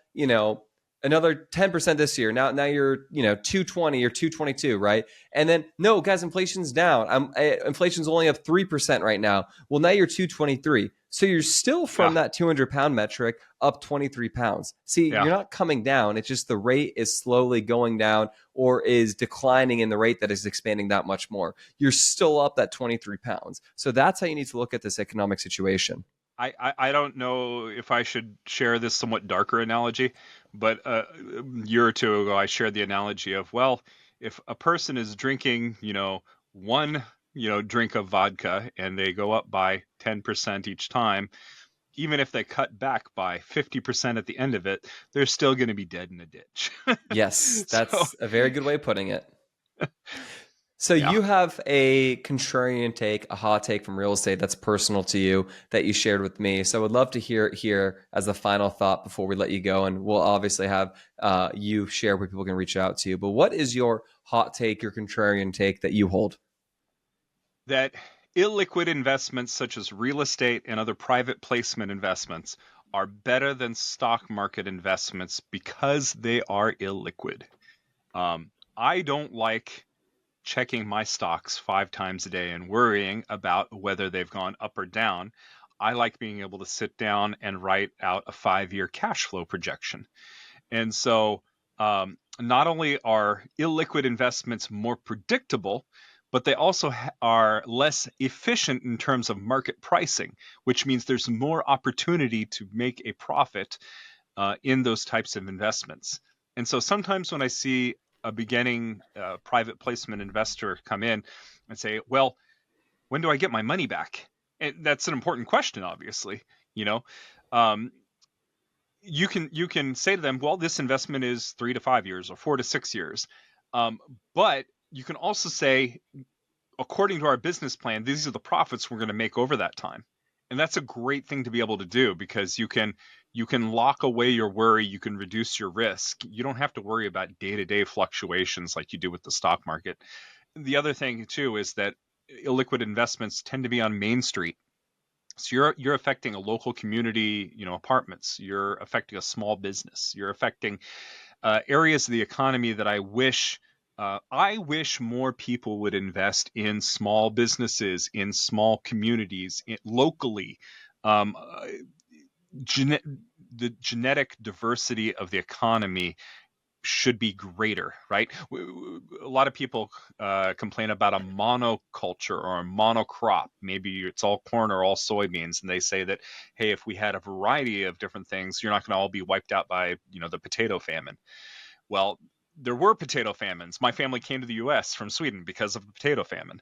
another 10% this year. Now you're, 220 or 222, right? And then, no, guys, inflation's down. Inflation's only up 3% right now. Well, now you're 223. So you're still from that 200-pound metric up 23 pounds. See, Yeah. you're not coming down. It's just the rate is slowly going down or is declining in the rate that is expanding that much more. You're still up that 23 pounds. So that's how you need to look at this economic situation. I don't know if I should share this somewhat darker analogy, but a year or two ago, I shared the analogy of, well, if a person is drinking, one, drink of vodka and they go up by 10% each time, even if they cut back by 50% at the end of it, they're still going to be dead in a ditch. Yes, So, that's a very good way of putting it. So yeah. you have a contrarian take, a hot take from real estate that's personal to you that you shared with me. So I would love to hear it here as a final thought before we let you go. And we'll obviously have you share where people can reach out to you. But what is your hot take, your contrarian take that you hold? That illiquid investments such as real estate and other private placement investments are better than stock market investments because they are illiquid. I don't like checking my stocks 5 times a day and worrying about whether they've gone up or down. I like being able to sit down and write out a 5-year cash flow projection. And so not only are illiquid investments more predictable, but they also are less efficient in terms of market pricing, which means there's more opportunity to make a profit in those types of investments. And so sometimes when I see a beginning private placement investor come in and say, well, when do I get my money back? And that's an important question, obviously. Um, you can say to them, well, this investment is 3 to 5 years or 4 to 6 years. But you can also say, according to our business plan, these are the profits we're going to make over that time. And that's a great thing to be able to do because you can lock away your worry, you can reduce your risk. You don't have to worry about day-to-day fluctuations like you do with the stock market. The other thing too is that illiquid investments tend to be on Main Street. So you're affecting a local community, apartments. You're affecting a small business. You're affecting areas of the economy that I wish more people would invest in small businesses, in small communities, locally. The genetic diversity of the economy should be greater, right? A lot of people complain about a monoculture or a monocrop. Maybe it's all corn or all soybeans, and they say that, hey, if we had a variety of different things, you're not going to all be wiped out by, the potato famine. Well, there were potato famines. My family came to the U.S. from Sweden because of the potato famine.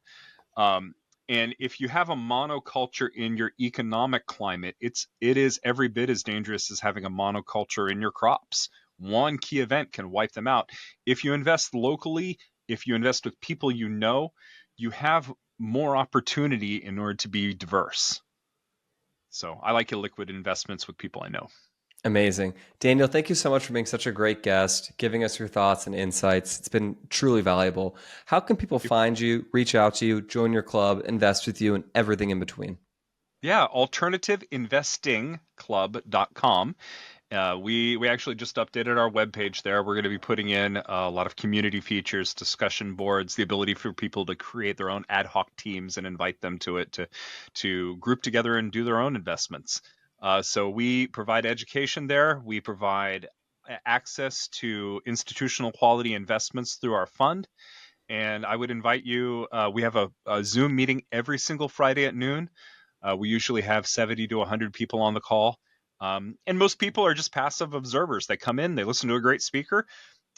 And if you have a monoculture in your economic climate, it is every bit as dangerous as having a monoculture in your crops. One key event can wipe them out. If you invest locally, if you invest with people you have more opportunity in order to be diverse. So I like illiquid investments with people I know. Amazing. Daniel, thank you so much for being such a great guest, giving us your thoughts and insights. It's been truly valuable. How can people find you, reach out to you, join your club, invest with you, and everything in between? Yeah, alternativeinvestingclub.com. We actually just updated our webpage there. We're going to be putting in a lot of community features, discussion boards, the ability for people to create their own ad hoc teams and invite them to it to group together and do their own investments. So we provide education there. We provide access to institutional quality investments through our fund. And I would invite you. We have a Zoom meeting every single Friday at noon. We usually have 70 to 100 people on the call. And most people are just passive observers. They come in, they listen to a great speaker,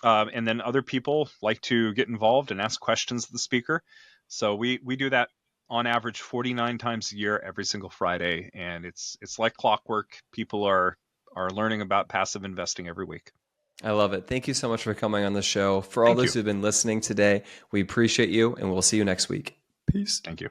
and then other people like to get involved and ask questions of the speaker. So we do that on average 49 times a year, every single Friday, and it's like clockwork. People are learning about passive investing every week. I love it. Thank you so much for coming on the show. For all Thank those you. who've been listening today, we appreciate you, and we'll see you next week. Peace. Thank you.